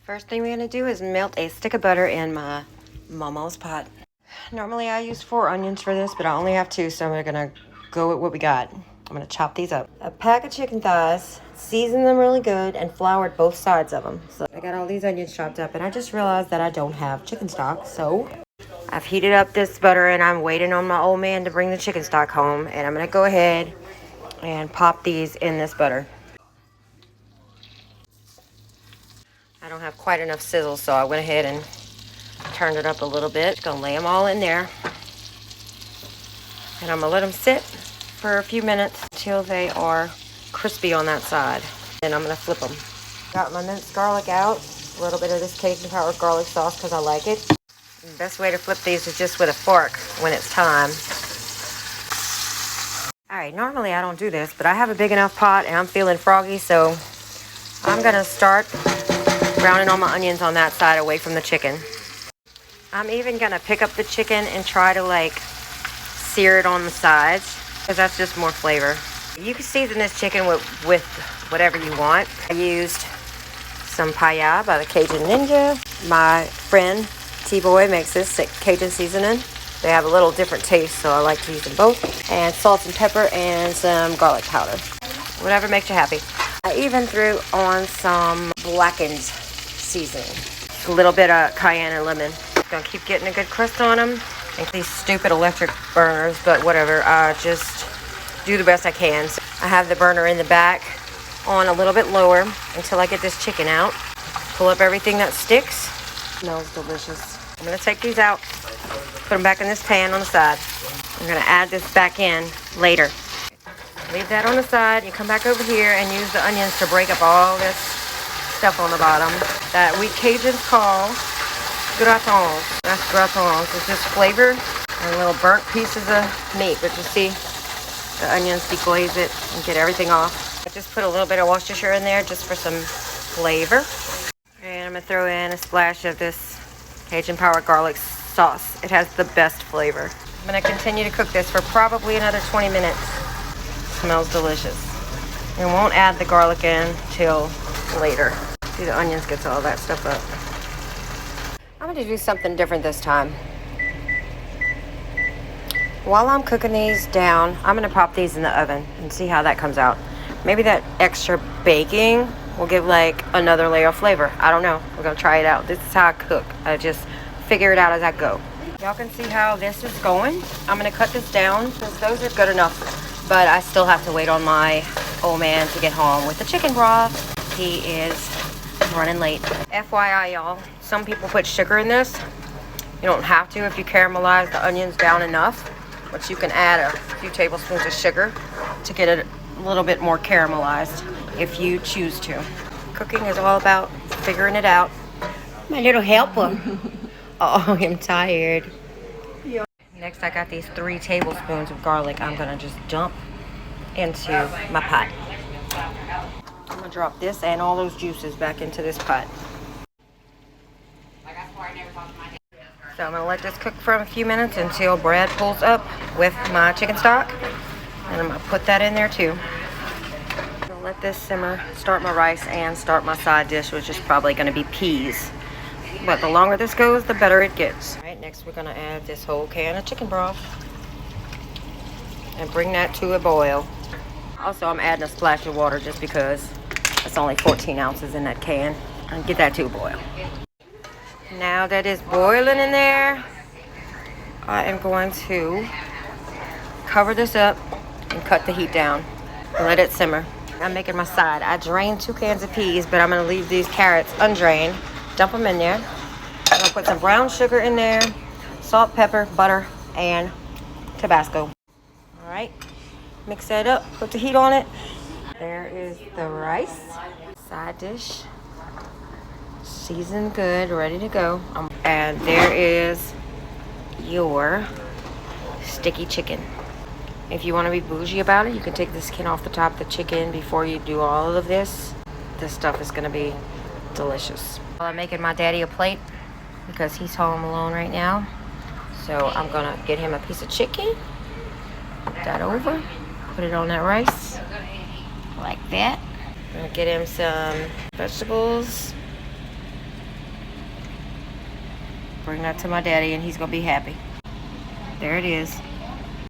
First thing we're gonna do is melt a stick of butter in my Momo's pot. Normally I use 4 onions for this, but I only have 2, so we're gonna go with what we got. I'm gonna chop these up. A pack of chicken thighs, season them really good, and floured both sides of them. So I got all these onions chopped up, and I just realized that I don't have chicken stock, so I've heated up this butter, and I'm waiting on my old man to bring the chicken stock home, and I'm gonna go ahead and pop these in this butter. I don't have quite enough sizzle, so I went ahead and turned it up a little bit. Gonna lay them all in there, and I'm gonna let them sit for a few minutes until they are crispy on that side. Then I'm gonna flip them. Got my minced garlic out, a little bit of this Cajun powered garlic sauce because I like it. The best way to flip these is just with a fork when it's time. Alright, normally I don't do this, but I have a big enough pot and I'm feeling froggy, so I'm gonna start browning all my onions on that side away from the chicken. I'm even gonna pick up the chicken and try to sear it on the sides, because that's just more flavor. You can season this chicken with whatever you want. I used some paella by the Cajun Ninja. My friend T-Boy makes this Cajun seasoning. They have a little different taste, so I like to use them both. And salt and pepper and some garlic powder. Whatever makes you happy. I even threw on some blackened seasoning. A little bit of cayenne and lemon. Gonna keep getting a good crust on them. And these stupid electric burners, but whatever. I just do the best I can. So I have the burner in the back on a little bit lower until I get this chicken out. Pull up everything that sticks. Smells delicious. I'm gonna take these out, put them back in this pan on the side. I'm gonna add this back in later. Leave that on the side. You come back over here and use the onions to break up all this stuff on the bottom that we Cajuns call gratons. That's gratons. It's just flavor and little burnt pieces of meat. But you see, the onions deglaze it and get everything off. I just put a little bit of Worcestershire in there just for some flavor. And I'm gonna throw in a splash of this Cajun powered garlic sauce. It has the best flavor. I'm gonna continue to cook this for probably another 20 minutes. Smells delicious. And won't add the garlic in till later. See, the onions gets all that stuff up. I'm gonna do something different this time. While I'm cooking these down, I'm gonna pop these in the oven and see how that comes out. Maybe that extra baking will give another layer of flavor. I don't know. We're gonna try it out. This is how I cook. I just figure it out as I go. Y'all can see how this is going. I'm gonna cut this down because those are good enough. But I still have to wait on my old man to get home with the chicken broth. He is running late. FYI, y'all, some people put sugar in this. You don't have to if you caramelize the onions down enough. But you can add a few tablespoons of sugar to get it a little bit more caramelized if you choose to. Cooking is all about figuring it out. My little helper. Oh, I'm tired. Next, I got these 3 tablespoons of garlic I'm gonna just dump into my pot. I'm gonna drop this and all those juices back into this pot. So I'm gonna let this cook for a few minutes until Brad pulls up with my chicken stock. And I'm gonna put that in there too. I'm gonna let this simmer, start my rice, and start my side dish, which is probably gonna be peas. But the longer this goes, the better it gets. All right, next we're gonna add this whole can of chicken broth and bring that to a boil. Also, I'm adding a splash of water just because it's only 14 ounces in that can. And get that to a boil. Now that it's boiling in there, I am going to cover this up and cut the heat down and let it simmer. I'm making my side. I drained 2 cans of peas, but I'm gonna leave these carrots undrained. Dump them in there. I'm gonna put some brown sugar in there, salt, pepper, butter, and Tabasco. All right, mix that up, put the heat on it. There is the rice, side dish, seasoned good, ready to go. And there is your sticky chicken. If you wanna be bougie about it, you can take the skin off the top of the chicken before you do all of this. This stuff is gonna be delicious. I'm making my daddy a plate because he's home alone right now. So I'm gonna get him a piece of chicken, put that over, put it on that rice, like that. I'm gonna get him some vegetables, Bring that to my daddy and he's gonna be happy. There it is.